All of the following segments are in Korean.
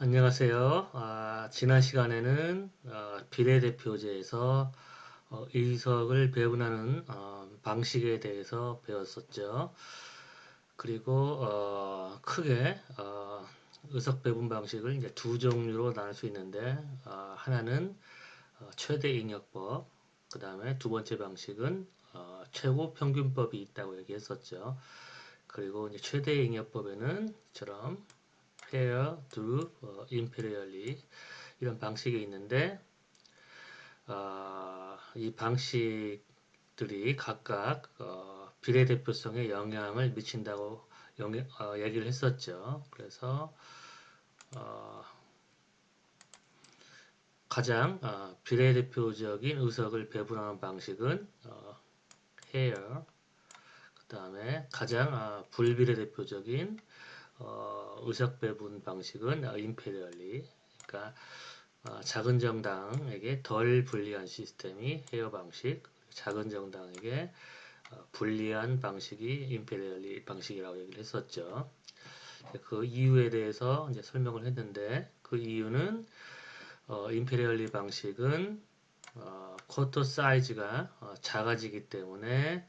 안녕하세요. 지난 시간에는 비례대표제에서 의석을 배분하는 방식에 대해서 배웠었죠. 그리고 크게 의석 배분 방식을 이제 두 종류로 나눌 수 있는데 하나는 최대 잉여법, 그 다음에 두 번째 방식은 최고 평균법이 있다고 얘기했었죠. 그리고 이제 최대 잉여법에는 이처럼 pair, do, imperially 이런 방식이 있는데 이 방식들이 각각 비례대표성에 영향을 미친다고 얘기를 했었죠. 그래서 어, 가장 비례대표적인 의석을 배분하는 방식은 pair, 그 다음에 가장 불비례대표적인 의석 배분 방식은 임페리얼리, 그러니까 작은 정당에게 덜 불리한 시스템이 헤어 방식, 작은 정당에게 불리한 방식이 임페리얼리 방식이라고 얘기를 했었죠. 그 이유에 대해서 이제 설명을 했는데 그 이유는 임페리얼리 방식은 쿼터 사이즈가 작아지기 때문에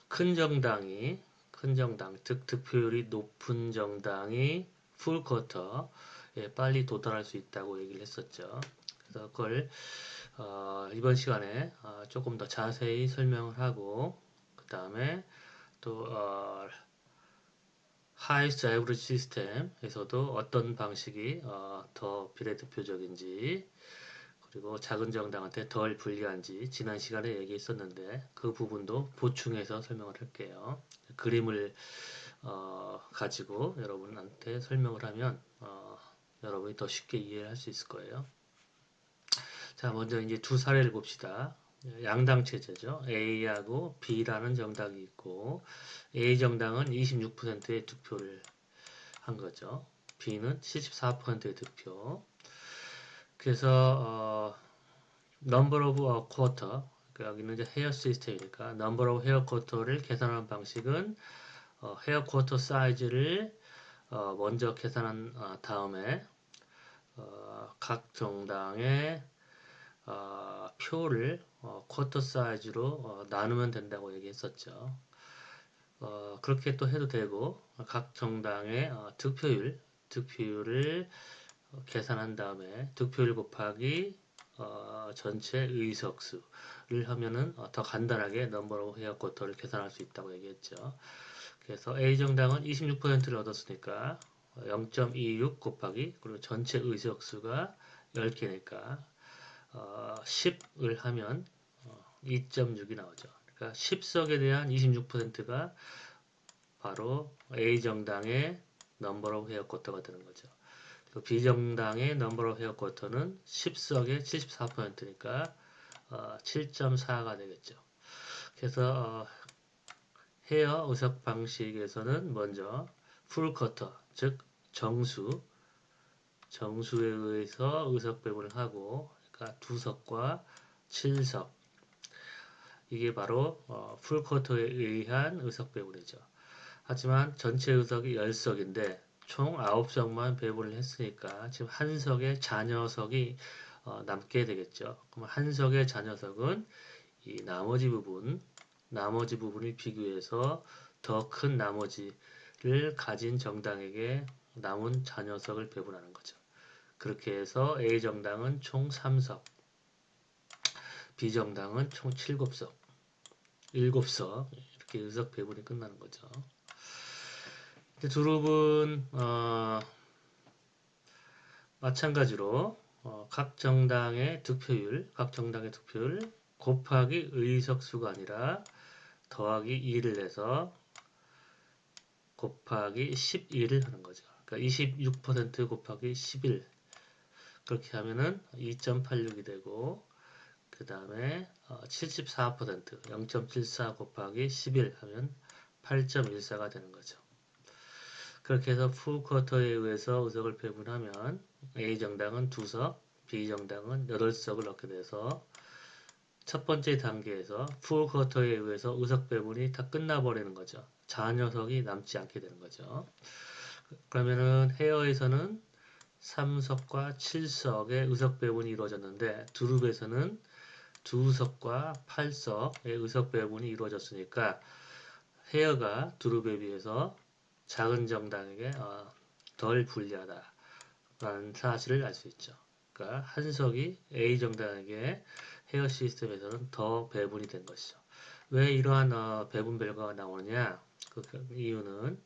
큰 정당이 큰 정당, 즉 득표율이 높은 정당이 풀 쿼터에 빨리 도달할 수 있다고 얘기를 했었죠. 그래서 그걸 이번 시간에 조금 더 자세히 설명을 하고 그 다음에 또 하이스트 에브리지 시스템에서도 어떤 방식이 더 비례대표적인지 그리고 작은 정당한테 덜 불리한지 지난 시간에 얘기했었는데 그 부분도 보충해서 설명을 할게요. 그림을 가지고 여러분한테 설명을 하면 여러분이 더 쉽게 이해할 수 있을 거예요. 자, 먼저 이제 두 사례를 봅시다. 양당 체제죠. A하고 B라는 정당이 있고 A 정당은 26%의 득표를 한 거죠. B는 74%의 득표. 그래서 number of quarter, 여기는 이제 헤어 시스템이니까 number of hair quarter를 계산하는 방식은 헤어 쿼터 사이즈를 먼저 계산한 다음에 각 정당의 표를 쿼터 사이즈로 나누면 된다고 얘기했었죠. 그렇게 또 해도 되고 각 정당의 득표율을 계산한 다음에 득표율 곱하기 전체 의석수를 하면은 더 간단하게 넘버 오브 헤어 쿼터를 계산할 수 있다고 얘기했죠. 그래서 A 정당은 26%를 얻었으니까 0.26 곱하기 그리고 전체 의석수가 10개니까 10을 하면 2.6이 나오죠. 그러니까 10석에 대한 26%가 바로 A 정당의 넘버 오브 헤어 쿼터가 되는 거죠. 비정당의 넘버 오브 헤어 쿼터는 10석의 74%니까 7.4가 되겠죠. 그래서 헤어 의석 방식에서는 먼저 풀 쿼터, 즉 정수에 의해서 의석 배분을 하고 그러니까 2석과 7석 이게 바로 풀 쿼터에 의한 의석 배분이죠. 하지만 전체 의석이 10석인데 총 9석만 배분을 했으니까 지금 한 석의 잔여석이 남게 되겠죠. 그럼 한 석의 잔여석은 이 나머지 부분을 비교해서 더 큰 나머지를 가진 정당에게 남은 잔여석을 배분하는 거죠. 그렇게 해서 A 정당은 총 3석, B 정당은 총 7석, 7석 이렇게 의석 배분이 끝나는 거죠. 두룹은 마찬가지로 각 정당의 득표율 곱하기 의석수가 아니라 더하기 2를 해서 곱하기 12를 하는 거죠. 그러니까 26% 곱하기 11 그렇게 하면은 2.86이 되고 그 다음에 74% 0.74 곱하기 11 하면 8.14가 되는 거죠. 그렇게 해서 풀 쿼터에 의해서 의석을 배분하면 A 정당은 2석, B 정당은 8석을 얻게 돼서 첫 번째 단계에서 풀 쿼터에 의해서 의석 배분이 다 끝나버리는 거죠. 잔여석이 남지 않게 되는 거죠. 그러면은 헤어에서는 3석과 7석의 의석 배분이 이루어졌는데 두릅에서는 2석과 8석의 의석 배분이 이루어졌으니까 헤어가 두릅에 비해서 작은 정당에게 덜 불리하다라는 사실을 알 수 있죠. 그러니까 한 석이 A 정당에게 헤어 시스템에서는 더 배분이 된 것이죠. 왜 이러한 배분 결과가 나오느냐? 그 이유는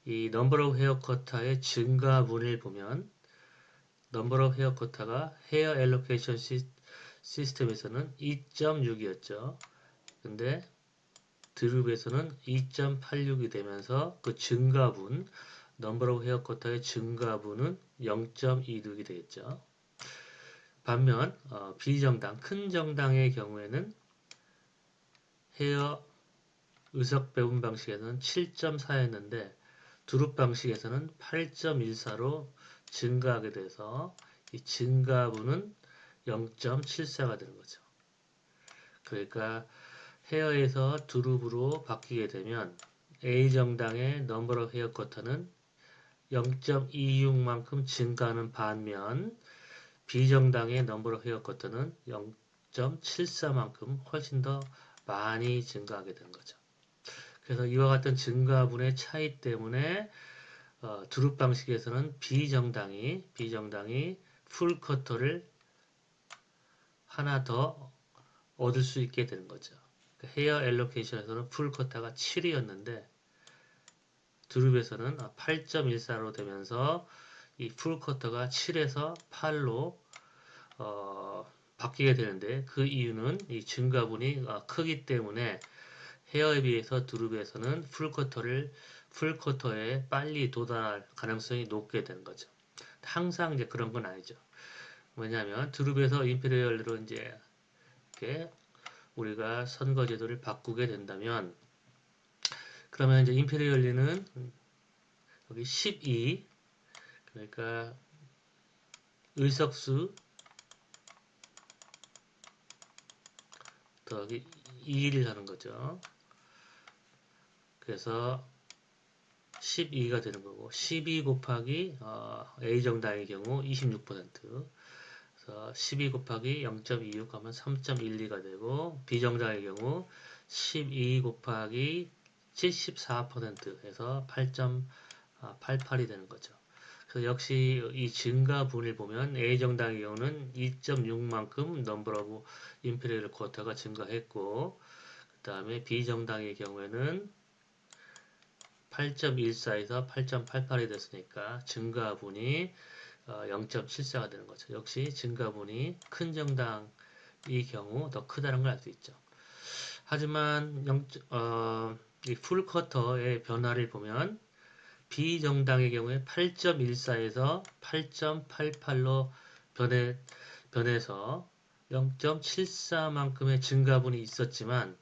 이 number of hair quota의 증가분을 보면 number of hair quota가 hair allocation 시스템에서는 2.6이었죠. 근데 드룹에서는 2.86이 되면서 그 증가분 number of hair quota의 증가분은 0.26이 되겠죠. 반면 비정당, 큰 정당의 경우에는 헤어 의석 배분 방식에서는 7.4였는데 두릅 방식에서는 8.14로 증가하게 돼서 이 증가분은 0.74가 되는 거죠. 그러니까 헤어에서 두릅으로 바뀌게 되면 A 정당의 number of hair quota는 0.26만큼 증가하는 반면 B 정당의 number of hair quota는 0.74만큼 훨씬 더 많이 증가하게 되는 거죠. 그래서 이와 같은 증가분의 차이 때문에 두릅 방식에서는 비정당이 풀커터를 하나 더 얻을 수 있게 되는 거죠. 헤어 엘로케이션에서는 풀커터가 7이었는데 두릅에서는 8.14로 되면서 이 풀커터가 7에서 8로 바뀌게 되는데 그 이유는 이 증가분이 크기 때문에 헤어에 비해서 두릅에서는 풀커터에 빨리 도달할 가능성이 높게 되는 거죠. 항상 이제 그런 건 아니죠. 왜냐하면 두릅에서 임페리얼로 이제 이렇게 우리가 선거제도를 바꾸게 된다면 그러면 이제 임페리얼리는 여기 12 그러니까 의석수 더하기 2를 하는 거죠. 그래서 12가 되는 거고 12 곱하기 A 정당의 경우 26% 그래서 12 곱하기 0.26 하면 3.12가 되고 B 정당의 경우 12 곱하기 74% 해서 8.88이 되는 거죠. 그래서 역시 이 증가분을 보면 A 정당의 경우는 2.6만큼 넘버 오브 임페리얼 쿼터가 증가했고 그 다음에 B 정당의 경우에는 8.14에서 8.88이 됐으니까 증가분이 0.74가 되는 거죠. 역시 증가분이 큰 정당의 경우 더 크다는 걸 알 수 있죠. 하지만 이 풀커터의 변화를 보면 비정당의 경우에 8.14에서 8.88로 변해서 0.74만큼의 증가분이 있었지만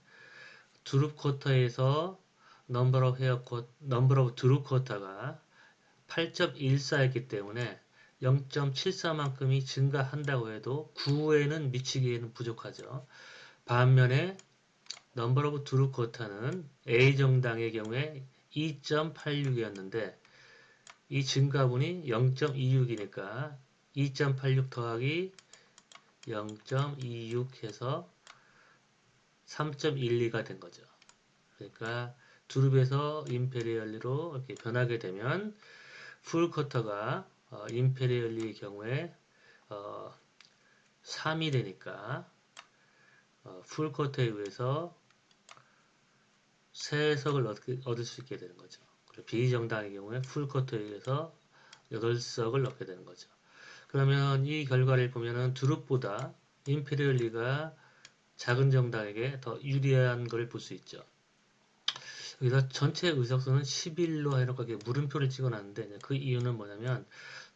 두릅 쿼터에서 넘버 오브 두릅 쿼터가 8.14였기 때문에 0.74만큼이 증가한다고 해도 9에는 미치기에는 부족하죠. 반면에 넘버 오브 두릅 쿼터는 A 정당의 경우에 2.86이었는데 이 증가분이 0.26이니까 2.86 더하기 0.26 해서 3.12가 된 거죠. 그러니까 두릅에서 임페리얼리로 이렇게 변하게 되면 풀커터가 임페리얼리의 경우에 3이 되니까 풀커터에 의해서 3석을 얻을 수 있게 되는 거죠. 비정당의 경우에 풀커터에 의해서 8석을 얻게 되는 거죠. 그러면 이 결과를 보면은 두릅보다 임페리얼리가 작은 정당에게 더 유리한 걸 볼 수 있죠. 여기서 전체 의석수는 11로 해놓고 이렇게 물음표를 찍어놨는데 그 이유는 뭐냐면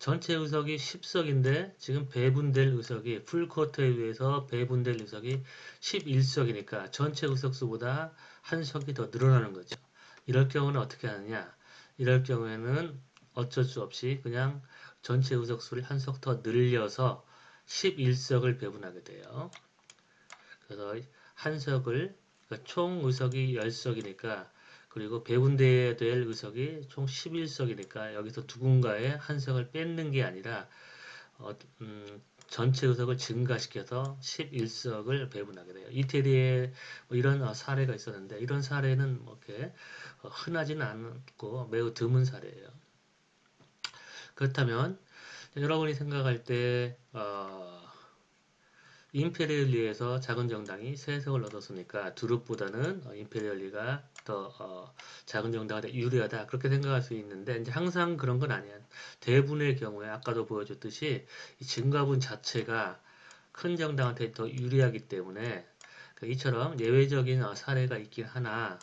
전체 의석이 10석인데 지금 배분될 의석이 풀쿼터에 의해서 배분될 의석이 11석이니까 전체 의석수보다 한 석이 더 늘어나는 거죠. 이럴 경우는 어떻게 하느냐? 이럴 경우에는 어쩔 수 없이 그냥 전체 의석수를 한 석 더 늘려서 11석을 배분하게 돼요. 그래서 한 석을 그러니까 총 의석이 10석이니까 그리고 배분돼야 될 의석이 총 11석이니까 여기서 누군가의 한 석을 뺏는 게 아니라 어, 전체 의석을 증가시켜서 11석을 배분하게 돼요. 이태리에 뭐 이런 사례가 있었는데 이런 사례는 뭐 이렇게 흔하지는 않고 매우 드문 사례예요. 그렇다면 여러분이 생각할 때 임페리얼리에서 작은 정당이 3석을 얻었으니까 두룹보다는 임페리얼리가 더 작은 정당한테 유리하다 그렇게 생각할 수 있는데 이제 항상 그런 건 아니야. 대부분의 경우에 아까도 보여줬듯이 이 증가분 자체가 큰 정당한테 더 유리하기 때문에 이처럼 예외적인 사례가 있긴 하나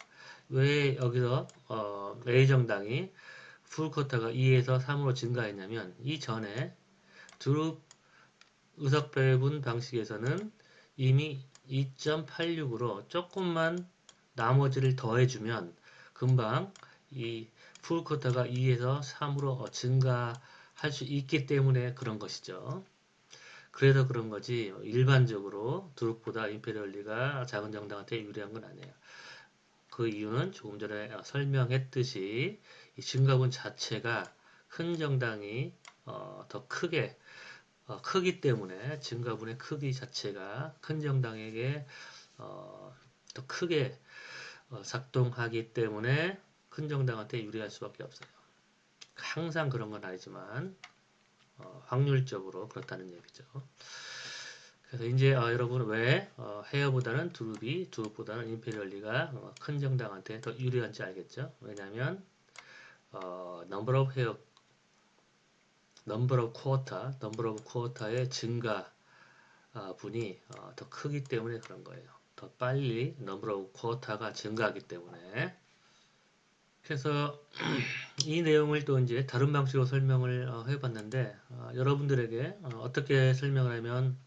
왜 여기서 A 정당이 풀쿼터가 2에서 3으로 증가했냐면 이전에 두룹 의석 배분 방식에서는 이미 2.86으로 조금만 나머지를 더해주면 금방 이 풀쿼터가 2에서 3으로 증가할 수 있기 때문에 그런 것이죠. 그래서 그런 거지 일반적으로 두룩보다 임페리얼리가 작은 정당한테 유리한 건 아니에요. 그 이유는 조금 전에 설명했듯이 이 증가분 자체가 큰 정당이 더 크기 때문에 증가분의 크기 자체가 큰 정당에게 더 크게 작동하기 때문에 큰 정당한테 유리할 수밖에 없어요. 항상 그런 건 아니지만 확률적으로 그렇다는 얘기죠. 그래서 이제 여러분 왜 헤어보다는 두룹보다는 임페리얼리가 큰 정당한테 더 유리한지 알겠죠? 왜냐하면 number of quarter의 증가 분이 더 크기 때문에 그런 거예요. 더 빨리 number of quarter가 증가하기 때문에. 그래서 이 내용을 또 이제 다른 방식으로 설명을 해봤는데 여러분들에게 어떻게 설명을 하면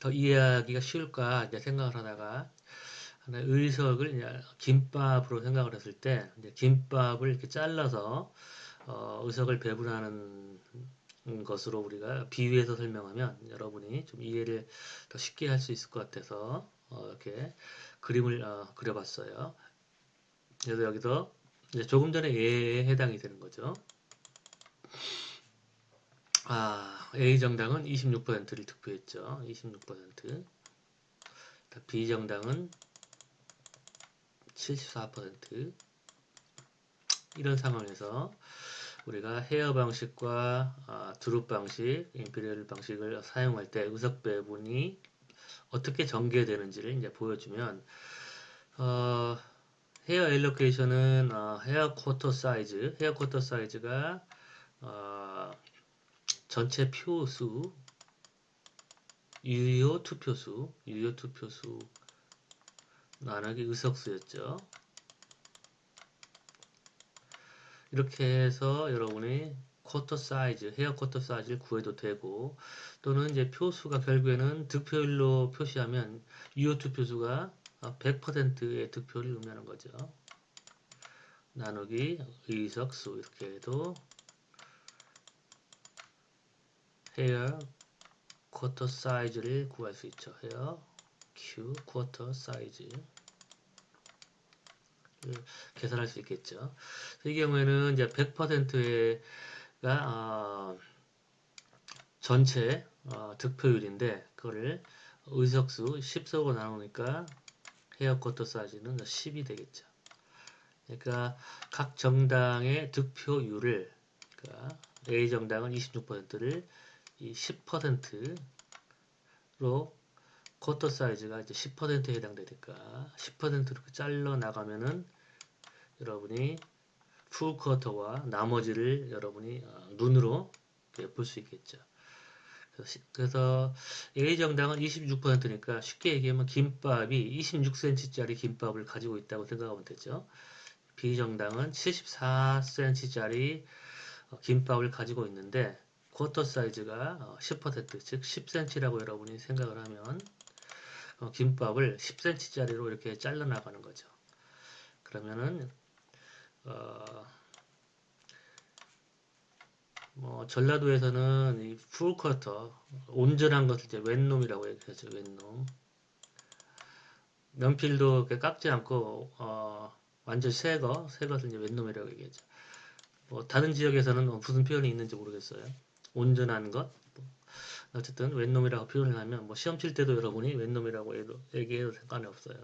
더 이해하기가 쉬울까 이제 생각을 하다가 의석을 이제 김밥으로 생각을 했을 때 이제 김밥을 이렇게 잘라서 의석을 배분하는 것으로 우리가 비유해서 설명하면 여러분이 좀 이해를 더 쉽게 할 수 있을 것 같아서 이렇게 그림을 그려봤어요. 그래서 여기서 이제 조금 전에 예에 해당이 되는 거죠. A 정당은 26%를 득표했죠. 26%. B 정당은 74%. 이런 상황에서 우리가 헤어 방식과 드룹 방식, 임페리얼 방식을 사용할 때 의석 배분이 어떻게 전개되는지를 이제 보여주면 헤어 엘로케이션은 헤어 쿼터 사이즈가 전체 표수 유효 투표수 나누기 의석수였죠. 이렇게 해서 여러분이 헤어 쿼터 사이즈를 구해도 되고 또는 이제 표수가 결국에는 득표율로 표시하면 유효 투표수가 100%의 득표를 의미하는 거죠. 나누기 의석수 이렇게 해도 헤어 쿼터 사이즈를 구할 수 있죠. 헤어 쿼터 사이즈 계산할 수 있겠죠. 이 경우에는 이제 100%가 전체 득표율인데 그거를 의석수 10석으로 나누니까 헤어 쿼터 사이즈는 10이 되겠죠. 그러니까 각 정당의 득표율을 그러니까 A 정당은 26%를 이 10%로 쿼터 사이즈가 이제 10%에 해당되니까 10%로 잘라 나가면은 여러분이 풀 쿼터와 나머지를 여러분이 눈으로 볼 수 있겠죠. 그래서 A 정당은 26%니까 쉽게 얘기하면 김밥이 26cm짜리 김밥을 가지고 있다고 생각하면 되죠. B 정당은 74cm짜리 김밥을 가지고 있는데 쿼터 사이즈가 10%, 즉 10cm라고 여러분이 생각을 하면 김밥을 10cm짜리로 이렇게 잘라 나가는 거죠. 그러면은 전라도에서는 이 풀쿼터 온전한 것을 이제 웬놈이라고 얘기하죠. 웬놈. 면필도 깎지 않고 완전 새 것을 이제 웬놈이라고 얘기하죠. 뭐 다른 지역에서는 무슨 표현이 있는지 모르겠어요. 온전한 것. 뭐 어쨌든 웬놈이라고 표현을 하면 뭐 시험 칠 때도 여러분이 웬놈이라고 얘기해도 상관이 없어요.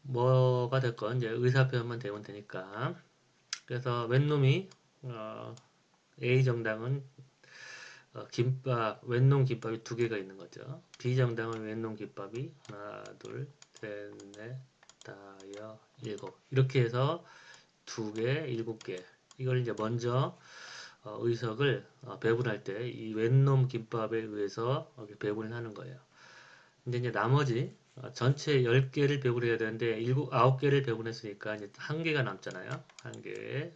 뭐가 됐건 이제 의사 표현만 되면 되니까. 그래서 웬놈이 A 정당은 김밥 웬놈 김밥이 두 개가 있는 거죠. B 정당은 웬놈 김밥이 하나, 둘, 셋, 넷, 다섯, 일곱 이렇게 해서 두 개, 일곱 개. 이걸 이제 먼저 의석을 배분할 때 이 웬놈 김밥에 의해서 배분을 하는 거예요. 근데 이제 나머지 전체 10개를 배분해야 되는데 9개를 배분했으니까 이제 한 개가 남잖아요. 한 개의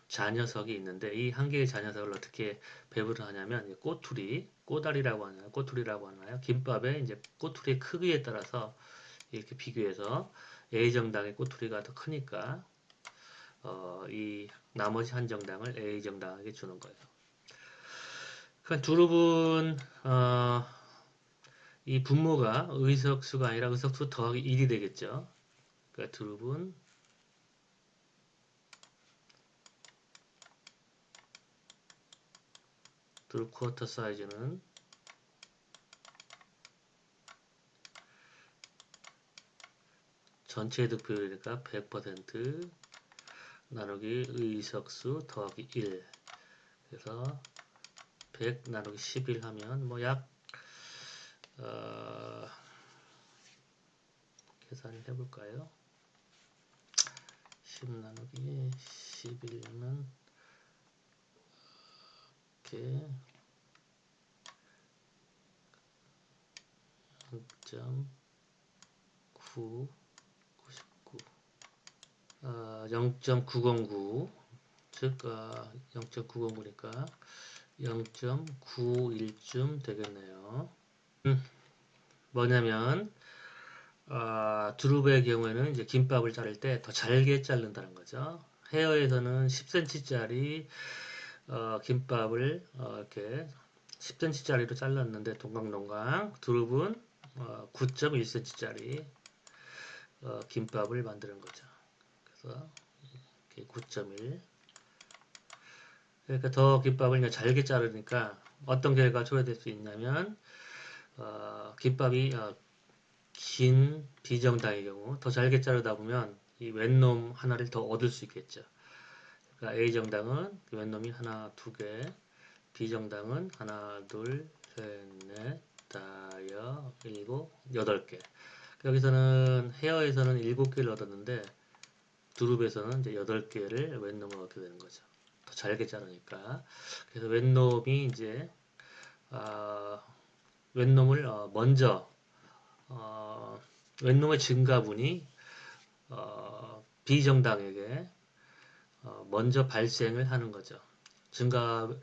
자녀석이 있는데 이 한 개의 자녀석을 어떻게 배분을 하냐면 꼬투리, 꼬다리라고 하나요? 꼬투리라고 하나요? 김밥의 이제 꼬투리의 크기에 따라서 이렇게 비교해서 A 정당의 꼬투리가 더 크니까 이 나머지 한 정당을 A 정당에게 주는 거예요. 그러니까 두릅은 이 분모가 의석수가 아니라 의석수 더하기 1이 되겠죠. 그러니까 두릅은 두릅 쿼터 사이즈는 전체 득표율이니까 100% 나누기 의석수 더하기 1 그래서 100 나누기 11 하면 뭐 약 계산을 해볼까요? 10 나누기 11은 이렇게 0.9 99 0.909 즉 0.909니까 0.91쯤 되겠네요. 뭐냐면 두릅의 경우에는 이제 김밥을 자를 때 더 잘게 자른다는 거죠. 헤어에서는 10cm짜리 김밥을 이렇게 10cm짜리로 잘랐는데 동강동강 두릅은 9.1cm짜리 김밥을 만드는 거죠. 그래서 이렇게 9.1 그러니까 더 김밥을 잘게 자르니까 어떤 결과가 초래될 수 있냐면 김밥이 긴 비정당의 경우 더 잘게 자르다 보면 이 웬놈 하나를 더 얻을 수 있겠죠. 그러니까 A 정당은 웬놈이 하나, 두 개, B 정당은 하나, 둘, 셋, 넷, 다섯, 일곱, 여덟 개. 여기서는 헤어에서는 7개를 얻었는데 두릅에서는 이제 8개를 웬놈을 얻게 되는 거죠. 더 잘게 자르니까. 그래서 웬놈이 이제 웬놈을 먼저 웬놈의 증가분이 비정당에게 먼저 발생을 하는 거죠. 증가가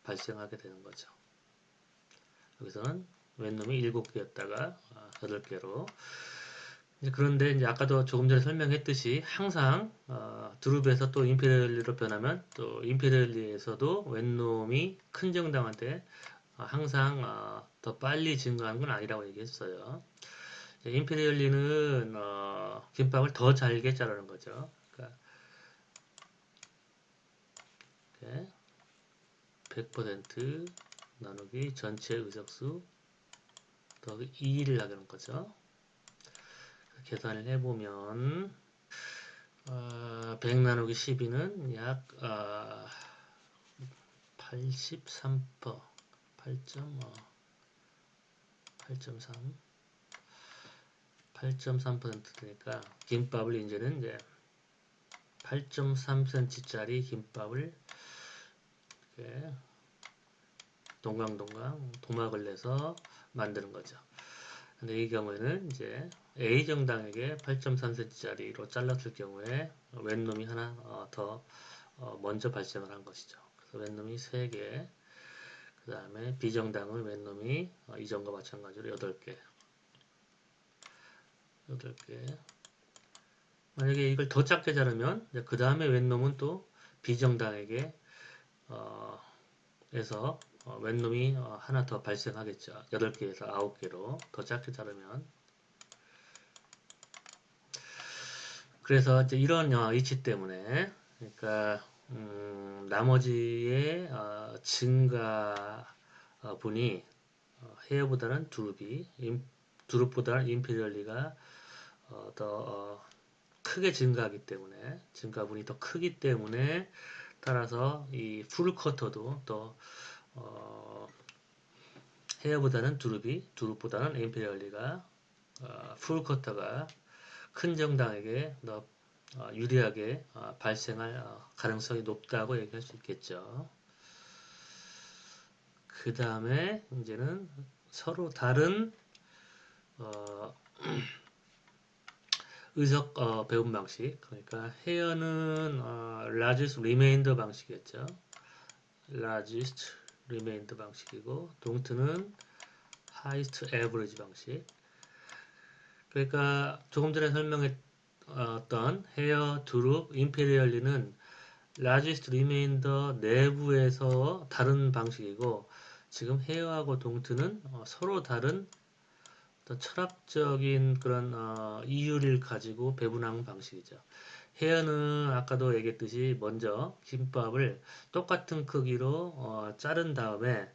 발생하게 되는 거죠. 여기서는 웬놈이 7개였다가 8개로 그런데 이제 아까도 조금 전에 설명했듯이 항상 두릅에서 또 임페리얼리로 변하면 또 임페리얼리에서도 웬놈이 큰 정당한테 항상 더 빨리 증가하는 건 아니라고 얘기했어요. 임페리얼리는 김밥을 더 잘게 자르는 거죠. 그러니까 100% 나누기 전체 의석수 더하기 2를 하는 거죠. 계산을 해보면 100 나누기 12는 약 83% 8.3 8.3%니까 김밥을 이제는 이제 8.3cm짜리 김밥을 이렇게 동강동강 도막을 내서 만드는 거죠. 근데 이 경우에는 이제 A 정당에게 8.3cm짜리로 잘랐을 경우에 웬놈이 하나 더 먼저 발생을 한 것이죠. 그래서 웬놈이 3개, 그 다음에 B 정당은 웬놈이 이전과 마찬가지로 8개. 8개. 만약에 이걸 더 작게 자르면 그 다음에 웬놈은 또 B 정당에게 에서 웬놈이 하나 더 발생하겠죠. 8개에서 9개로 더 작게 자르면 그래서 이제 이런 이치 때문에 그러니까 나머지의 증가 분이 헤어보다는 두릅이 두릅보다는 임페리얼리가 더 크게 증가하기 때문에 증가분이 더 크기 때문에 따라서 이 풀커터도 더 헤어보다는 두릅보다는 임페리얼리가 풀커터가 큰 정당에게 더 유리하게 발생할 가능성이 높다고 얘기할 수 있겠죠. 그 다음에 이제는 서로 다른 의석 배분 방식. 그러니까 헤어는 largest remainder 방식이었죠. largest remainder 방식이고 동트는 highest average 방식. 그러니까 조금 전에 설명했던 헤어, 두릅, 임페리얼리는 largest remainder 내부에서 다른 방식이고 지금 헤어하고 동트는 서로 다른 어떤 철학적인 그런 이유를 가지고 배분하는 방식이죠. 헤어는 아까도 얘기했듯이 먼저 김밥을 똑같은 크기로 자른 다음에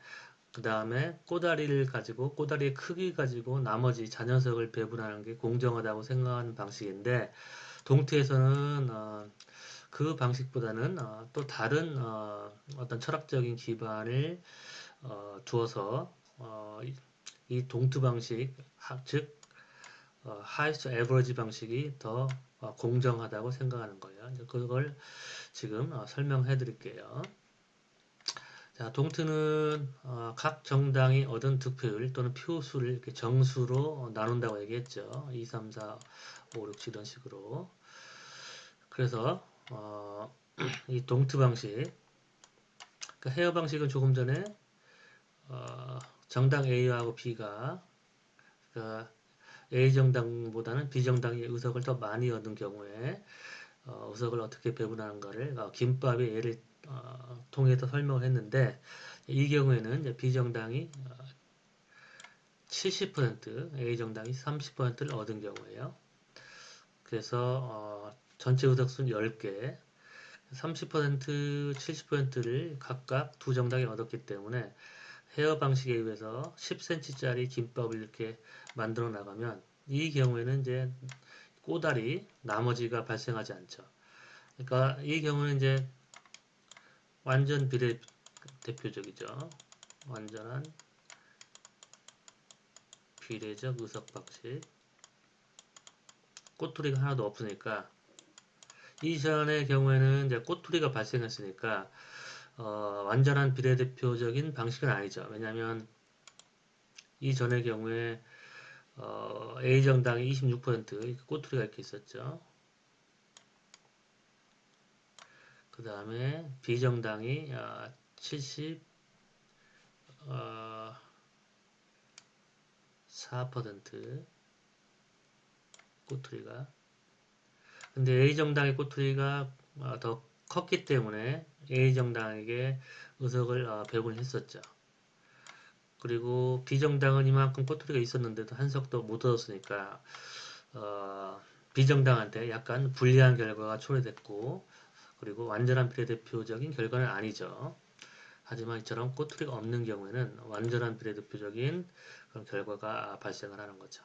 그 다음에 꼬다리를 가지고 꼬다리의 크기 가지고 나머지 잔여석을 배분하는 게 공정하다고 생각하는 방식인데 동트에서는 그 방식보다는 또 다른 어떤 철학적인 기반을 두어서 이 동트 방식 즉 하이스트 에버리지 방식이 더 공정하다고 생각하는 거예요. 그걸 지금 설명해 드릴게요. 자, 동트는 각 정당이 얻은 득표율 또는 표수를 이렇게 정수로 나눈다고 얘기했죠. 2, 3, 4, 5, 6, 7 이런 식으로. 그래서 이 동트 방식, 그 헤어 방식은 조금 전에 정당 A하고 B가 그 A 정당보다는 B 정당이 의석을 더 많이 얻은 경우에 의석을 어떻게 배분하는가를 김밥의 예를 통해서 설명을 했는데 이 경우에는 이제 B 정당이 70% A 정당이 30%를 얻은 경우에요. 그래서 전체 의석수는 10개 30%, 70%를 각각 두 정당이 얻었기 때문에 헤어 방식에 의해서 10cm짜리 김밥을 이렇게 만들어 나가면 이 경우에는 이제 꼬다리 나머지가 발생하지 않죠. 그러니까 이 경우는 이제 완전 비례대표적이죠. 완전한 비례적 의석 방식. 꼬투리가 하나도 없으니까 이전의 경우에는 이제 꼬투리가 발생했으니까 완전한 비례대표적인 방식은 아니죠. 왜냐하면 이전의 경우에 A 정당이 26% 꼬투리가 이렇게 있었죠. 그 다음에 B 정당이 74% 꼬투리가. 근데 A 정당의 꼬투리가 더 컸기 때문에 A 정당에게 의석을 배분했었죠. 그리고 B 정당은 이만큼 꼬투리가 있었는데도 한 석도 못 얻었으니까 B 정당한테 약간 불리한 결과가 초래됐고 그리고 완전한 비례대표적인 결과는 아니죠. 하지만 이처럼 꼬투리가 없는 경우에는 완전한 비례대표적인 그런 결과가 발생을 하는 거죠.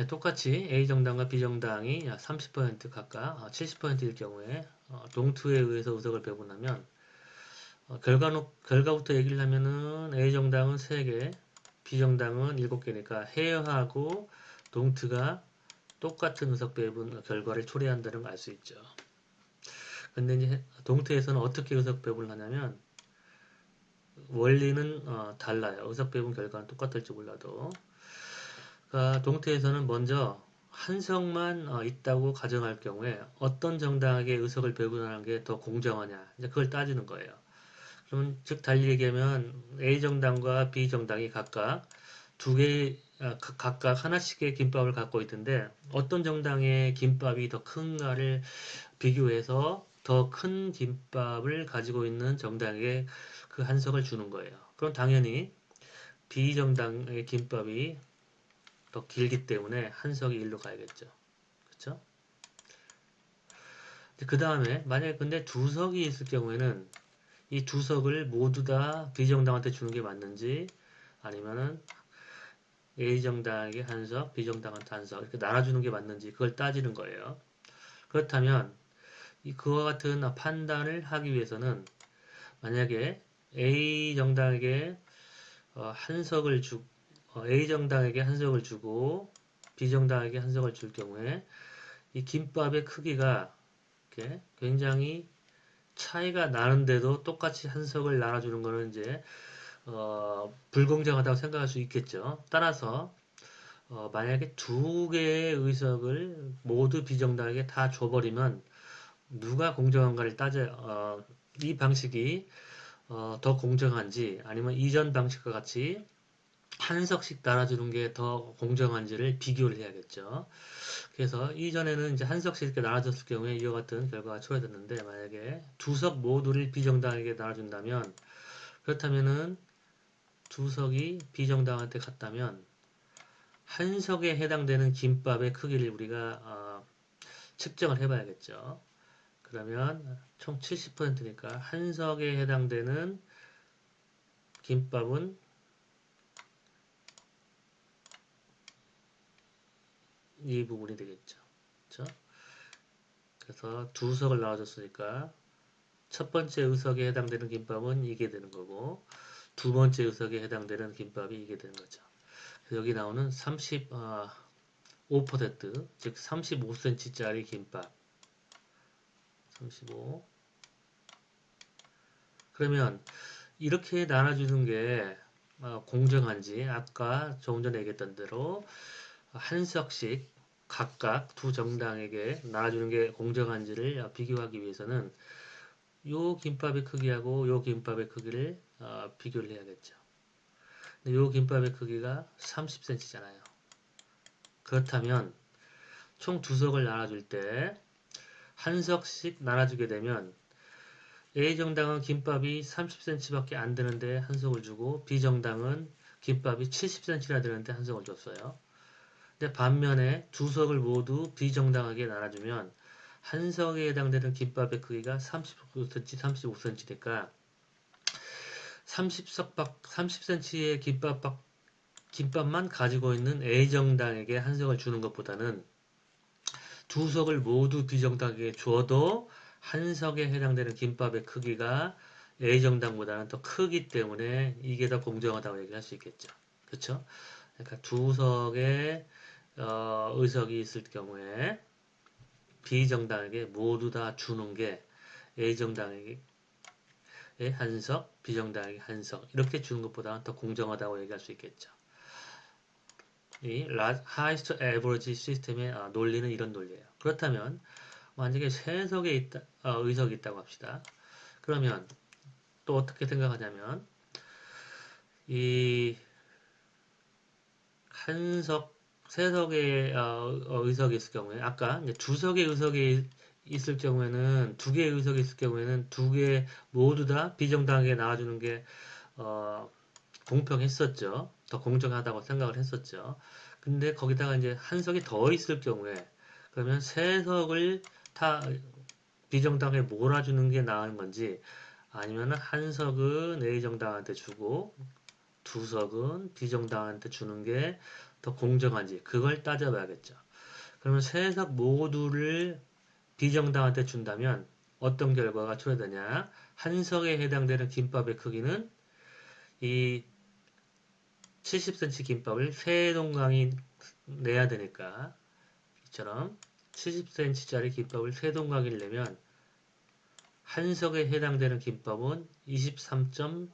똑같이 A 정당과 B 정당이 30% 각각 70%일 경우에 동투에 의해서 의석을 배분하면 결과부터 얘기를 하면은 A 정당은 3개, B 정당은 7개니까 헤어하고 동트가 똑같은 의석 배분 결과를 초래한다는 걸 알 수 있죠. 근데 이제 동트에서는 어떻게 의석 배분을 하냐면 원리는 달라요. 의석 배분 결과는 똑같을지 몰라도. 그러니까 동트에서는 먼저 한 석만 있다고 가정할 경우에 어떤 정당에게 의석을 배분하는 게 더 공정하냐 이제 그걸 따지는 거예요. 그러면 즉 달리 얘기하면 A 정당과 B 정당이 각각 각각 하나씩의 김밥을 갖고 있는데 어떤 정당의 김밥이 더 큰가를 비교해서 더 큰 김밥을 가지고 있는 정당에게 그 한 석을 주는 거예요. 그럼 당연히 B 정당의 김밥이 더 길기 때문에 한 석이 1로 가야겠죠. 그렇죠? 그 다음에 만약에 근데 두 석이 있을 경우에는 이 두 석을 모두 다 B정당한테 주는 게 맞는지 아니면은 A정당에게 한 석, B정당한테 한 석 이렇게 나눠주는 게 맞는지 그걸 따지는 거예요. 그렇다면 그와 같은 판단을 하기 위해서는 만약에 A정당에게 한 석을 A정당에게 한 석을 주고 B정당에게 한 석을 줄 경우에 이 김밥의 크기가 이렇게 굉장히 차이가 나는데도 똑같이 한 석을 나눠주는 거는 이제 불공정하다고 생각할 수 있겠죠. 따라서 만약에 두 개의 의석을 모두 비정당에게 다 줘버리면 누가 공정한가를 이 방식이 더 공정한지 아니면 이전 방식과 같이 한 석씩 나눠주는 게 더 공정한지를 비교를 해야겠죠. 그래서 이전에는 이제 한 석씩 이렇게 나눠줬을 경우에 이와 같은 결과가 초래됐는데 만약에 두 석 모두를 비정당에게 나눠준다면 그렇다면은 두 석이 비정당한테 갔다면 한 석에 해당되는 김밥의 크기를 우리가 측정을 해봐야겠죠. 그러면 총 70%니까 한 석에 해당되는 김밥은 이 부분이 되겠죠. 그렇죠? 그래서 두 석을 나눠줬으니까 첫 번째 의석에 해당되는 김밥은 이게 되는 거고 두 번째 의석에 해당되는 김밥이 이게 되는 거죠. 여기 나오는 35%, 즉 35cm짜리 김밥. 35. 그러면 이렇게 나눠주는 게 공정한지 아까 조금 전에 얘기했던 대로 한 석씩 각각 두 정당에게 나눠주는 게 공정한지를 비교하기 위해서는 요 김밥의 크기하고 요 김밥의 크기를 비교를 해야겠죠. 근데 요 김밥의 크기가 30cm잖아요. 그렇다면 총 두 석을 나눠줄 때 한 석씩 나눠주게 되면 A정당은 김밥이 30cm밖에 안 되는데 한 석을 주고 B정당은 김밥이 70cm나 되는데 한 석을 줬어요. 근데 반면에 두 석을 모두 B정당에게 나눠주면 한 석에 해당되는 김밥의 크기가 35cm, 35cm니까 30cm의 김밥만 가지고 있는 A정당에게 한 석을 주는 것보다는 두 석을 모두 B정당에게 줘도 한 석에 해당되는 김밥의 크기가 A정당보다는 더 크기 때문에 이게 더 공정하다고 얘기할 수 있겠죠. 그렇죠? 그러니까 두 석의 의석이 있을 경우에 B정당에게 모두 다 주는 게 A정당에게 한 석, B정당에게 한 석 이렇게 주는 것보다는 더 공정하다고 얘기할 수 있겠죠. 이 하이스트 에버리지 시스템의 논리는 이런 논리예요. 그렇다면 만약에 세 석의 의석이 있다고 합시다. 그러면 또 어떻게 생각하냐면 이 한 석, 세 석의 의석이 있을 경우에 아까 이제 두 석의 의석이 있을 경우에는 두 개의 의석이 있을 경우에는 두 개 모두 다 비정당하게 나와주는 게 공평했었죠. 더 공정하다고 생각을 했었죠. 근데 거기다가 이제 한 석이 더 있을 경우에 그러면 세 석을 다 비정당하게 몰아주는 게 나은 건지 아니면 한 석은 A정당한테 주고 두 석은 B정당한테 주는 게 더 공정한지 그걸 따져봐야겠죠. 그러면 세 석 모두를 B정당한테 준다면 어떤 결과가 초래되냐? 한 석에 해당되는 김밥의 크기는 이 70cm 김밥을 세 동강이 내야 되니까 이처럼 70cm짜리 김밥을 세 동강을 내면 한 석에 해당되는 김밥은 23점이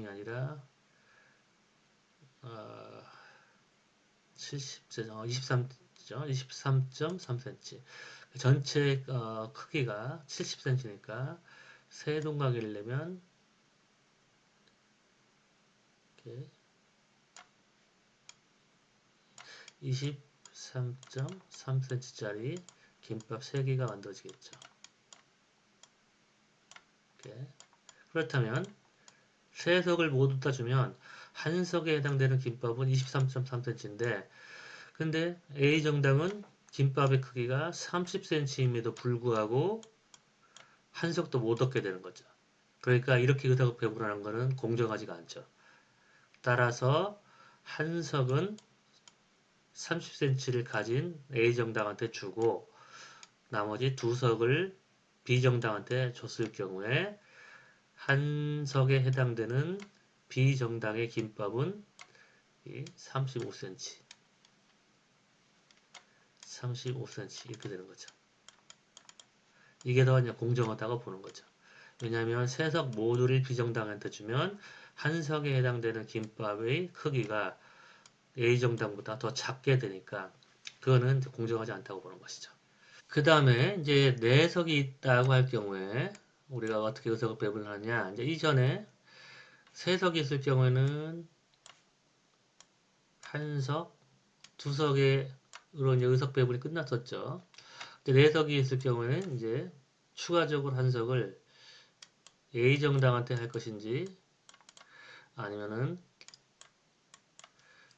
아니라 70점, 23점, 23.3cm. 전체 크기가 70cm니까 세 동강을 내면 이렇게 23.3cm짜리 김밥 3개가 만들어지겠죠. 이렇게. 그렇다면 세 석을 모두 다 주면 한 석에 해당되는 김밥은 23.3cm인데 근데 A정당은 김밥의 크기가 30cm임에도 불구하고 한석도 못 얻게 되는 거죠. 그러니까 이렇게 의석을 배분하는 것은 공정하지가 않죠. 따라서 한석은 30cm를 가진 A정당한테 주고 나머지 두 석을 B정당한테 줬을 경우에 한 석에 해당되는 B정당의 김밥은 35cm, 35cm 이렇게 되는 거죠. 이게 더 공정하다고 보는 거죠. 왜냐하면 세 석 모두를 B정당한테 주면 한 석에 해당되는 김밥의 크기가 A정당보다 더 작게 되니까 그거는 공정하지 않다고 보는 것이죠. 그 다음에 이제 네 석이 있다고 할 경우에 우리가 어떻게 의석을 배분하느냐. 이제 이전에 세 석이 있을 경우에는 한 석, 두 석으로 이제 의석 배분이 끝났었죠. 네 석이 있을 경우에는 이제 추가적으로 한 석을 A정당한테 할 것인지 아니면은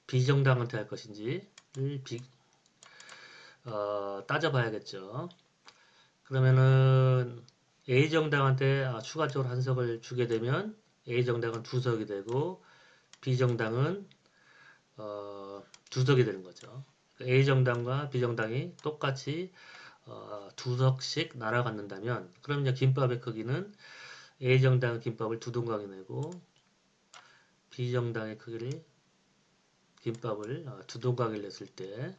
B정당한테 할 것인지를 따져봐야겠죠. 그러면은 A정당한테 추가적으로 한 석을 주게 되면 A정당은 두 석이 되고 B정당은 두 석이 되는 거죠. A정당과 B정당이 똑같이 두 석씩 날아갔는다면 그럼 이제 김밥의 크기는 A정당은 김밥을 두 동강이 내고 B정당의 크기를 김밥을 두 동강을 냈을 때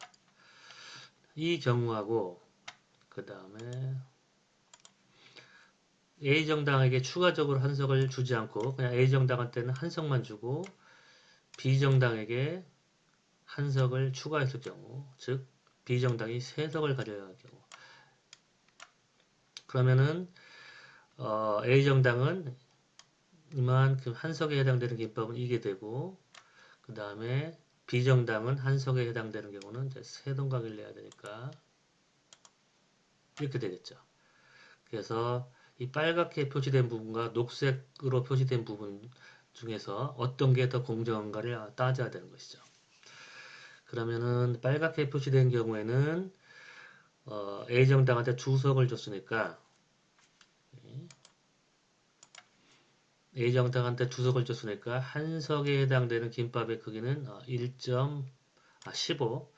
이 경우하고 그 다음에 A정당에게 추가적으로 한 석을 주지 않고 그냥 A정당한테는 한 석만 주고 B정당에게 한 석을 추가했을 경우 즉 B정당이 세 석을 가져야 할 경우 그러면은 A정당은 이만큼 한 석에 해당되는 김밥은 이게 되고 그 다음에 B정당은 한 석에 해당되는 경우는 이제 세 동각을 내야 되니까 이렇게 되겠죠. 그래서 이 빨갛게 표시된 부분과 녹색으로 표시된 부분 중에서 어떤 게 더 공정한가를 따져야 되는 것이죠. 그러면은 빨갛게 표시된 경우에는 A정당한테 두 석을 줬으니까 A정당한테 두 석을 줬으니까 한 석에 해당되는 김밥의 크기는 15,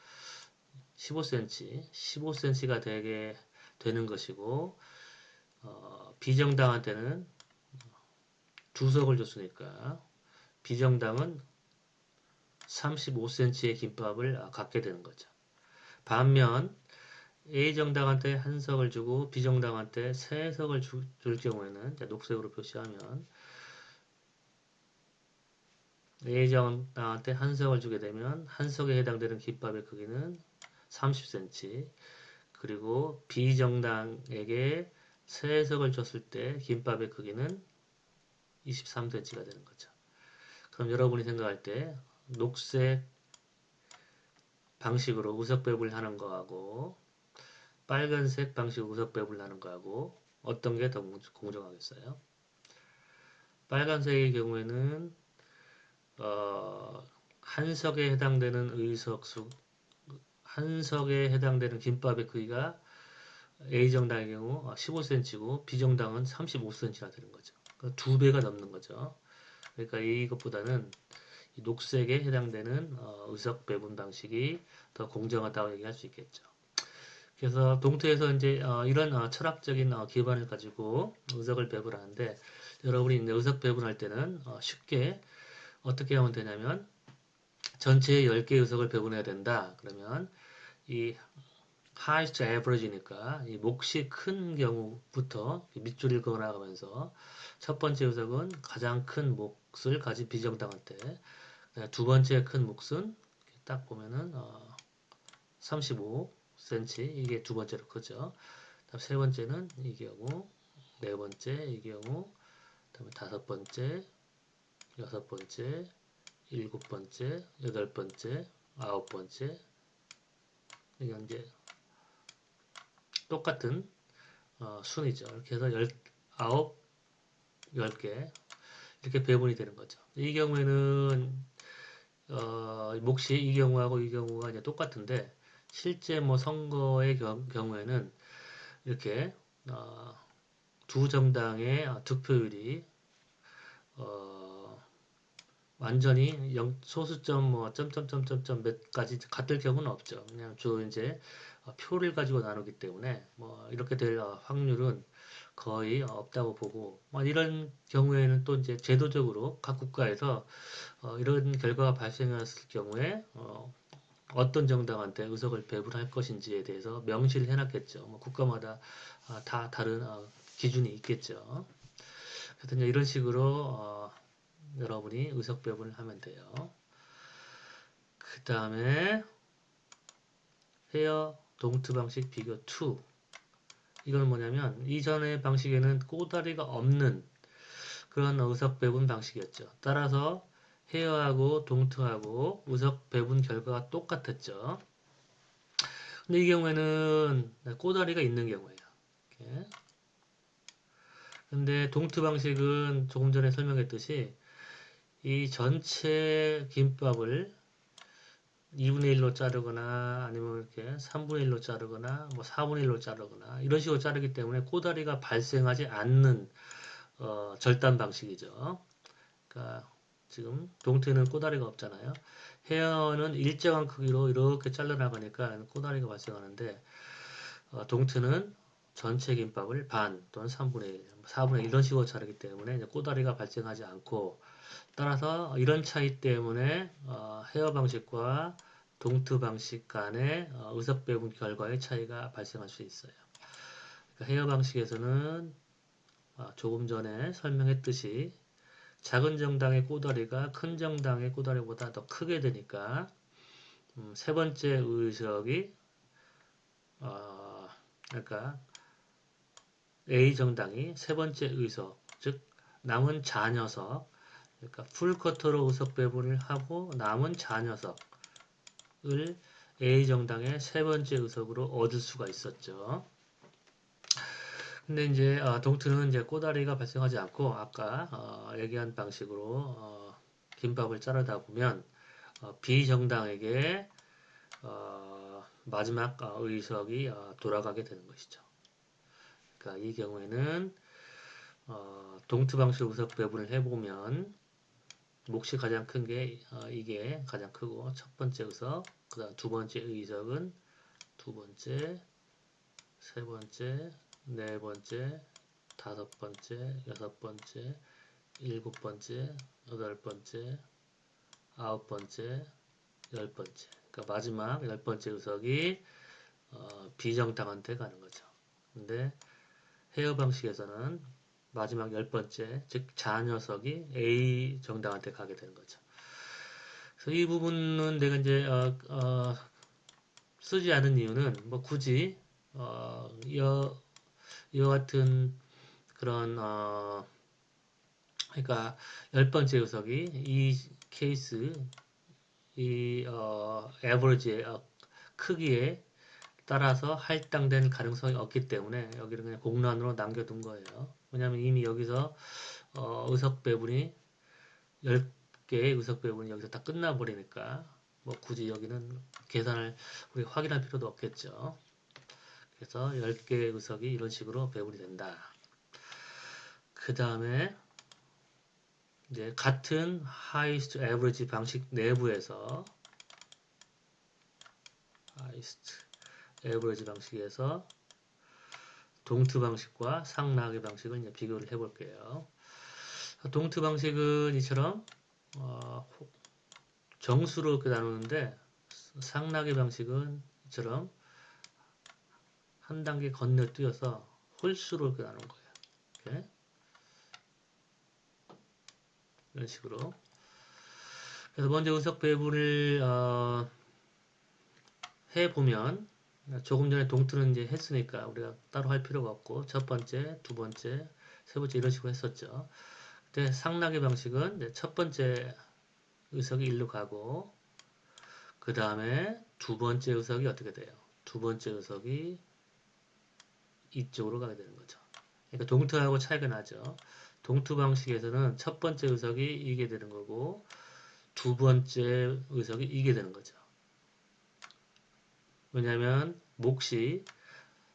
15cm, 15cm가 되게 되는 것이고 B정당한테는 두 석을 줬으니까 B정당은 35cm의 김밥을 갖게 되는 거죠. 반면 A정당한테 한 석을 주고 B정당한테 세 석을 줄 경우에는 녹색으로 표시하면 A정당한테 한 석을 주게 되면 한 석에 해당되는 김밥의 크기는 30cm 그리고 B정당에게 세 석을 줬을 때 김밥의 크기는 23cm가 되는 거죠. 그럼 여러분이 생각할 때 녹색 방식으로 우석 배분을 하는 거하고 빨간색 방식으로 우석 배분을 하는 거하고 어떤 게 더 공정하겠어요? 빨간색의 경우에는 한 석에 해당되는 의석수 한 석에 해당되는 김밥의 크기가 A정당의 경우 15cm고 B정당은 35cm가 되는 거죠. 그러니까 두 배가 넘는 거죠. 그러니까 이것보다는 녹색에 해당되는 의석 배분 방식이 더 공정하다고 얘기할 수 있겠죠. 그래서 동토에서 이제 이런 철학적인 기반을 가지고 의석을 배분하는데 여러분이 이제 의석 배분할 때는 쉽게 어떻게 하면 되냐면 전체 10개 의석을 배분해야 된다. 그러면 이 highest average니까 이 몫이 큰 경우부터 밑줄을 그어 나가면서 첫 번째 의석은 가장 큰 몫을 가진 비정당한테 두 번째 큰 몫은 딱 보면은 35cm 이게 두 번째로 크죠. 다음 세 번째는 이 경우, 네 번째 이 경우, 다음에 다섯 번째, 여섯 번째, 일곱 번째, 여덟 번째, 아홉 번째 이건 이제 똑같은 순이죠. 이렇게 해서 19, 10개 이렇게 배분이 되는 거죠. 이 경우에는 몫이 이 경우하고 이 경우가 이제 똑같은데 실제 뭐 선거의 경우에는 이렇게 두 정당의 득표율이 어, 완전히 소수점 뭐 점점점점점 몇 가지 같을 경우는 없죠. 그냥 주로 이제 표를 가지고 나누기 때문에 뭐 이렇게 될 확률은 거의 없다고 보고 뭐 이런 경우에는 또 이제 제도적으로 각 국가에서 이런 결과가 발생했을 경우에 어떤 정당한테 의석을 배분할 것인지에 대해서 명시를 해놨겠죠. 뭐 국가마다 다 다른 기준이 있겠죠. 그래서 이제 이런 식으로 여러분이 의석 배분을 하면 돼요. 그 다음에 헤어 동트 방식 비교 2. 이건 뭐냐면 이전의 방식에는 꼬다리가 없는 그런 의석 배분 방식이었죠. 따라서 헤어하고 동트하고 의석 배분 결과가 똑같았죠. 근데 이 경우에는 꼬다리가 있는 경우예요. 이렇게. 근데 동트 방식은 조금 전에 설명했듯이 이 전체 김밥을 2분의 1로 자르거나 아니면 이렇게 3분의 1로 자르거나 뭐 4분의 1로 자르거나 이런 식으로 자르기 때문에 꼬다리가 발생하지 않는 절단 방식이죠. 그러니까 지금 동태는 꼬다리가 없잖아요. 헤어는 일정한 크기로 이렇게 잘라나가니까 꼬다리가 발생하는데 동태는 전체 김밥을 반 또는 3분의 1, 4분의 1 이런 식으로 자르기 때문에 꼬다리가 발생하지 않고 따라서 이런 차이 때문에 헤어 방식과 동트 방식 간의 의석 배분 결과의 차이가 발생할 수 있어요. 그러니까 헤어 방식에서는 조금 전에 설명했듯이 작은 정당의 꼬다리가 큰 정당의 꼬다리보다 더 크게 되니까 세 번째 의석이 그러니까 A 정당이 세 번째 의석 즉 남은 자녀석 그러니까 풀커터로 의석 배분을 하고 남은 자녀석을 A 정당의 세 번째 의석으로 얻을 수가 있었죠. 근데 이제 동트는 이제 꼬다리가 발생하지 않고 아까 얘기한 방식으로 김밥을 자르다 보면 B 정당에게 마지막 의석이 돌아가게 되는 것이죠. 그러니까 이 경우에는 동트 방식 의석 배분을 해보면 몫이 가장 큰 게 이게 가장 크고 첫 번째 의석, 그 다음 두 번째 의석은 두 번째, 세 번째, 네 번째, 다섯 번째, 여섯 번째, 일곱 번째, 여덟 번째, 아홉 번째, 열 번째. 그러니까 마지막 열 번째 의석이 비정당한테 가는 거죠. 근데 헤어 방식에서는 마지막 열 번째, 즉 자녀석이 A 정당한테 가게 되는 거죠. 그래서 이 부분은 내가 이제 쓰지 않은 이유는 뭐 굳이 이와 같은 그런 그러니까 열 번째 요석이 이 케이스 이 에버리지의 크기에 따라서 할당된 가능성이 없기 때문에 여기를 그냥 공란으로 남겨둔 거예요. 왜냐하면 이미 여기서 의석 배분이 10개의 의석 배분이 여기서 다 끝나버리니까 뭐 굳이 여기는 계산을 우리 확인할 필요도 없겠죠. 그래서 10개의 의석이 이런 식으로 배분이 된다. 그 다음에 이제 같은 highest average 방식 내부에서 highest average 방식에서 동트 방식과 상나하기 방식을 이제 비교를 해 볼게요. 동트 방식은 이처럼 정수로 이렇게 나누는데 상나하기 방식은 이처럼 한 단계 건너뛰어서 홀수로 이렇게 나눈 거예요. 이렇게. 이런 식으로. 그래서 먼저 의석 배분을 해보면 조금 전에 동트는 이제 했으니까 우리가 따로 할 필요가 없고 첫 번째, 두 번째, 세 번째 이런 식으로 했었죠. 근데 상락의 방식은 첫 번째 의석이 1로 가고 그 다음에 두 번째 의석이 어떻게 돼요? 두 번째 의석이 이쪽으로 가게 되는 거죠. 그러니까 동트하고 차이가 나죠. 동트 방식에서는 첫 번째 의석이 이게 되는 거고 두 번째 의석이 이게 되는 거죠. 왜냐하면 몫이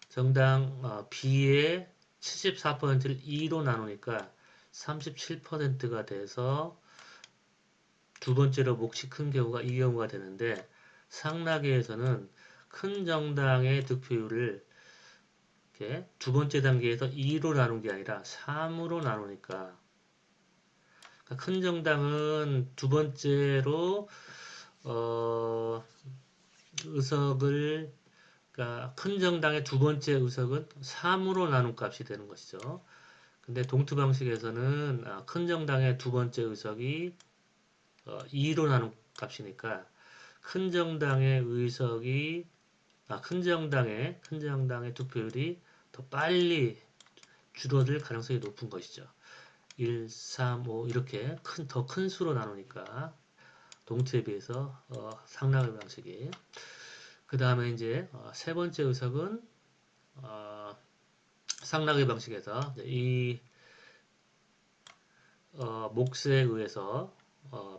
정당 B의 74%를 2로 나누니까 37%가 돼서 두 번째로 몫이 큰 경우가 이 경우가 되는데, 상락에서는 큰 정당의 득표율을 이렇게 두 번째 단계에서 2로 나눈 게 아니라 3으로 나누니까, 그러니까 큰 정당은 두 번째로 의석을, 그러니까 큰 정당의 두 번째 의석은 3으로 나눈 값이 되는 것이죠. 근데 동투 방식에서는 큰 정당의 두 번째 의석이 2로 나눈 값이니까 큰 정당의 의석이 큰 정당의 투표율이 더 빨리 줄어들 가능성이 높은 것이죠. 1, 3, 5 이렇게 더 큰 수로 나누니까 동투에 비해서 상락의 방식이. 그 다음에 이제 세 번째 의석은 상락의 방식에서 이 몫에 의해서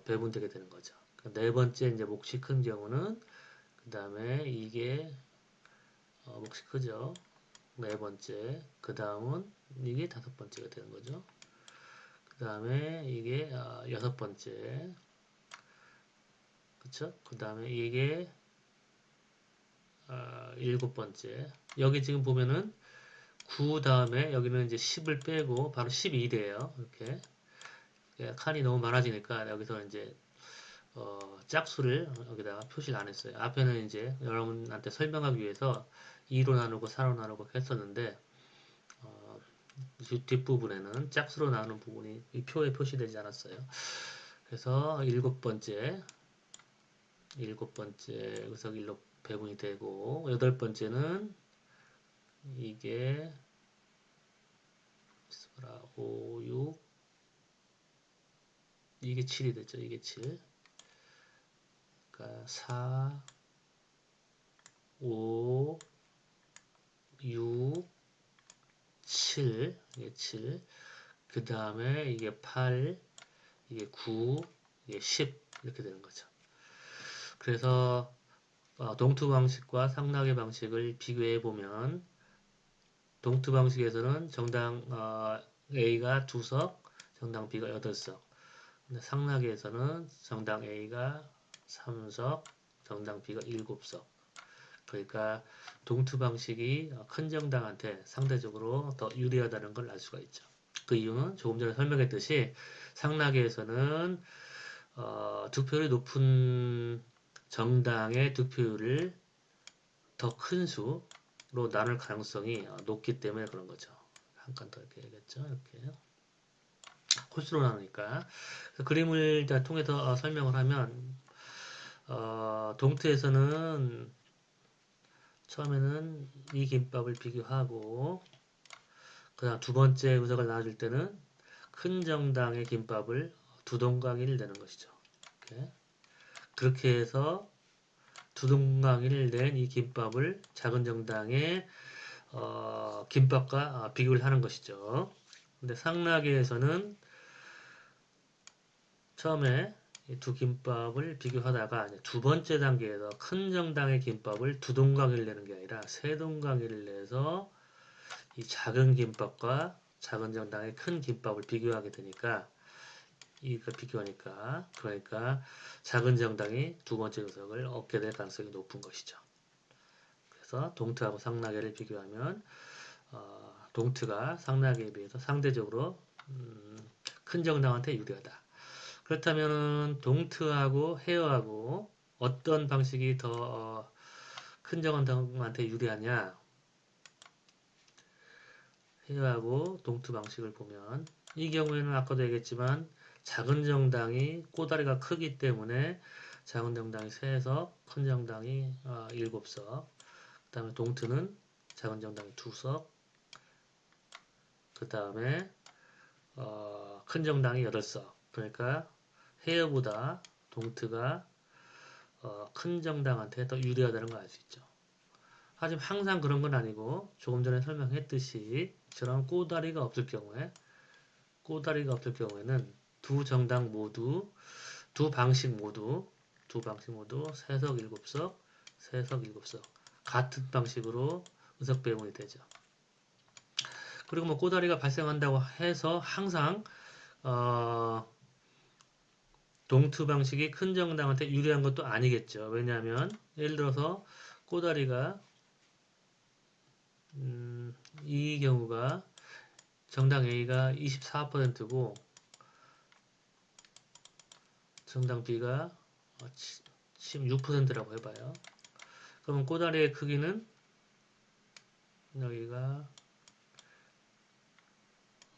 배분되게 되는 거죠. 네 번째 이제 몫이 큰 경우는 그 다음에 이게 몫이 크죠. 네 번째, 그 다음은 이게 다섯 번째가 되는 거죠. 그 다음에 이게 여섯 번째, 그쵸? 그 다음에 이게 일곱 번째. 여기 지금 보면은 9 다음에 여기는 이제 10을 빼고 바로 12돼요. 이렇게 칸이 너무 많아지니까 여기서 이제 짝수를 여기다가 표시를 안 했어요. 앞에는 이제 여러분한테 설명하기 위해서 2로 나누고 4로 나누고 했었는데 뒷부분에는 짝수로 나누는 부분이 이 표에 표시되지 않았어요. 그래서 일곱 번째 의석 1로 배분이 되고, 여덟 번째는 이게 5, 6 이게 7이 됐죠. 이게 7. 그러니까 4, 5, 6, 7, 이게 7. 그 다음에 이게 8, 이게 9, 이게 10 이렇게 되는 거죠. 그래서 동투 방식과 상락의 방식을 비교해 보면 동투 방식에서는 정당 A가 2석, 정당 B가 8석. 근데 상락에서는 정당 A가 3석, 정당 B가 7석. 그러니까 동투 방식이 큰 정당한테 상대적으로 더 유리하다는 걸 알 수가 있죠. 그 이유는 조금 전에 설명했듯이 상락에서는 득표율이 높은 정당의 득표율을 더 큰 수로 나눌 가능성이 높기 때문에 그런 거죠. 한 칸 더 이렇게 해야겠죠. 이렇게 홀수로 나누니까. 그림을 통해서 설명을 하면 동투에서는 처음에는 이 김밥을 비교하고 그 다음 두 번째 의석을 나눠줄 때는 큰 정당의 김밥을 두 동강이를 내는 것이죠. 그렇게 해서 두 동강이를 낸 이 김밥을 작은 정당의 김밥과 비교를 하는 것이죠. 근데 상락에서는 처음에 이 두 김밥을 비교하다가 두 번째 단계에서 큰 정당의 김밥을 두 동강이를 내는 게 아니라 세 동강이를 내서 이 작은 김밥과 작은 정당의 큰 김밥을 비교하게 되니까 이걸 비교하니까 그러니까 작은 정당이 두 번째 의석을 얻게 될 가능성이 높은 것이죠. 그래서 동트하고 상락에를 비교하면 동트가 상락에 비해서 상대적으로 큰 정당한테 유리하다. 그렇다면 동트하고 헤어하고 어떤 방식이 더 큰 정당한테 유리하냐? 헤어하고 동트 방식을 보면 이 경우에는 아까도 얘기했지만 작은 정당이 꼬다리가 크기 때문에 작은 정당이 3석, 큰 정당이 7석. 그 다음에 동트는 작은 정당이 2석. 그 다음에 큰 정당이 8석. 그러니까 헤어보다 동트가 큰 정당한테 더 유리하다는 걸 알 수 있죠. 하지만 항상 그런 건 아니고 조금 전에 설명했듯이 저런 꼬다리가 없을 경우에는 두 정당 모두 두 방식 모두 3석 7석 3석 7석 같은 방식으로 의석 배분이 되죠. 그리고 뭐 꼬다리가 발생한다고 해서 항상 동투 방식이 큰 정당한테 유리한 것도 아니겠죠. 왜냐하면 예를 들어서 꼬다리가 이 경우가 정당 A가 24%고 정당 B가 16%라고 해봐요. 그러면 꼬다리의 크기는 여기가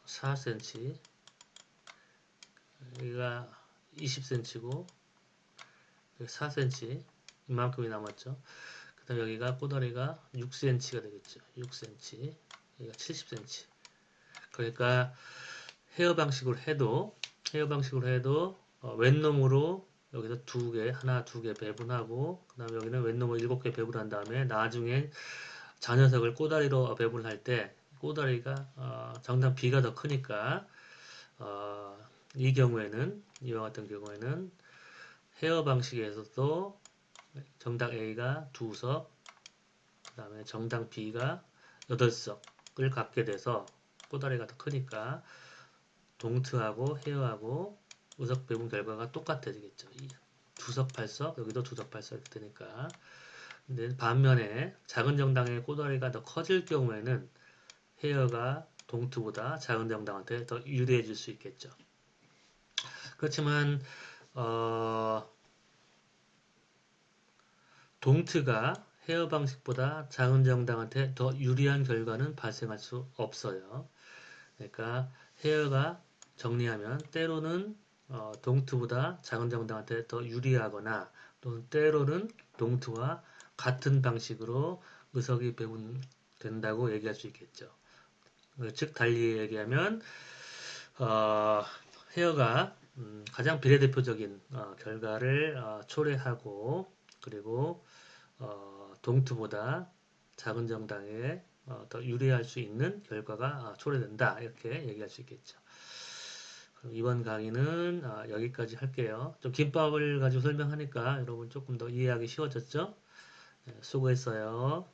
4cm, 여기가 20cm고 4cm 이만큼이 남았죠. 그 다음 여기가 꼬다리가 6cm가 되겠죠. 6cm, 여기가 70cm. 그러니까 헤어 방식으로 해도 왼놈으로 여기서 하나 두 개 배분하고 그 다음에 여기는 왼놈으로 7개 배분한 다음에 나중에 자녀석을 꼬다리로 배분할 때 꼬다리가 정당 B가 더 크니까 이 경우에는 이와 같은 경우에는 헤어 방식에서도 정당 A가 2석 그 다음에 정당 B가 8석을 갖게 돼서 꼬다리가 더 크니까 동트하고 헤어하고 의석 배분 결과가 똑같아지겠죠. 2석 8석 여기도 2석 8석 이렇게 되니까. 근데 반면에 작은 정당의 꼬다리가 더 커질 경우에는 헤어가 동트보다 작은 정당한테 더 유리해질 수 있겠죠. 그렇지만 동트가 헤어 방식보다 작은 정당한테 더 유리한 결과는 발생할 수 없어요. 그러니까 헤어가 정리하면 때로는 동트보다 작은 정당한테 더 유리하거나 또는 때로는 동트와 같은 방식으로 의석이 배분된다고 얘기할 수 있겠죠. 즉 달리 얘기하면 헤어가 가장 비례대표적인 결과를 초래하고 그리고 동트보다 작은 정당에 더 유리할 수 있는 결과가 초래된다 이렇게 얘기할 수 있겠죠. 그럼 이번 강의는 여기까지 할게요. 좀 김밥을 가지고 설명하니까 여러분 조금 더 이해하기 쉬워졌죠? 네, 수고했어요.